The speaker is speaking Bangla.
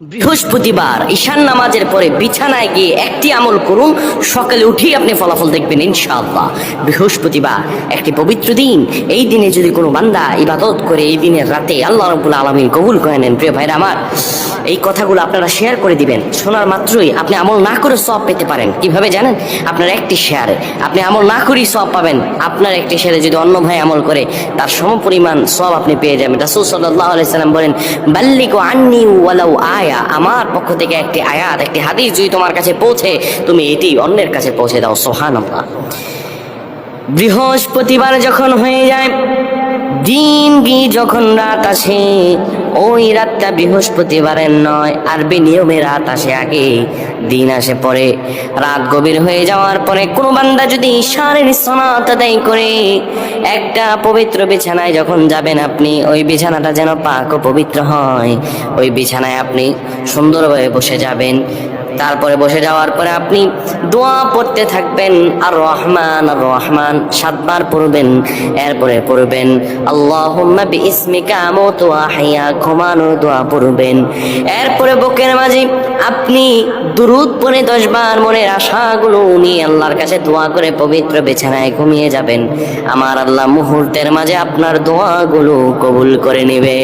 বৃহস্পতিবার ঈশান নামাজের পরে বিছানায় গিয়ে একটি আমল করুন, সকালে উঠেই আপনি ফলাফল দেখবেন ইনশাআল্লাহ। বৃহস্পতিবার একটি পবিত্র দিন। এই দিনে যদি কোনো বান্দা ইবাদত করে এই দিনের রাতে আল্লাহ রাব্বুল আলামিন কবুল করে নেন। প্রিয় ভাইরা আমার, এই কথাগুলো আপনারা শেয়ার করে দিবেন। শোনার মাত্রই আপনি আমল না করে সওয়াব পেতে পারেন। কিভাবে জানেন? আপনার একটি শেয়ারে আপনি আমল না করেই সওয়াব পাবেন। আপনার একটি শেয়ারে যদি অন্য ভাই আমল করে তার সমপরিমাণ সওয়াব আপনি পেয়ে যাবেন। রাসূল সাল্লাল্লাহু আলাইহি সাল্লাম বলেন, বাল্লিগু আন্নি ওয়ালাউ আয়া, আমার পক্ষ থেকে একটি আয়াত, একটি হাদিস যদি তোমার কাছে পৌঁছে, তুমি এটি অন্যের কাছে পৌঁছে দাও। সুবহানাল্লাহ। বৃহস্পতিবার যখন হয়ে যায়, দিন গিয়ে যখন রাত আসে, ওই রাতটা বৃহস্পতিবারের নয়, আরবি নিয়মে রাত আসে আগে, দিন আসে পরে। রাত গভীর হয়ে যাওয়ার পরে কোনো বান্দা যদি ঈশানের সালাত আদায় করে একটা পবিত্র বিছানায় যখন যাবেন আপনি, ওই বিছানাটা যেন পাক ও পবিত্র হয়। ওই বিছানায় আপনি সুন্দরভাবে বসে যাবেন। তারপরে বসে যাওয়ার পরে আপনি দোয়া পড়তে থাকবেন, আর রহমান আর রহমান 7 বার পড়বেন। এরপরে পড়বেন আল্লাহুম্মা বিইসমিকা আমুতু ওয়া আহইয়া, ঘুমানোর দোয়া পড়বেন। এরপরে বুকের মাঝে আপনি দুরূদ পড়ে 10 বার মনের আশাগুলো নিয়ে আল্লাহর কাছে দোয়া করে পবিত্র বিছানায় ঘুমিয়ে যাবেন। আমার আল্লাহ মুহূর্তের মাঝে আপনার দোয়াগুলো কবুল করে নেবে।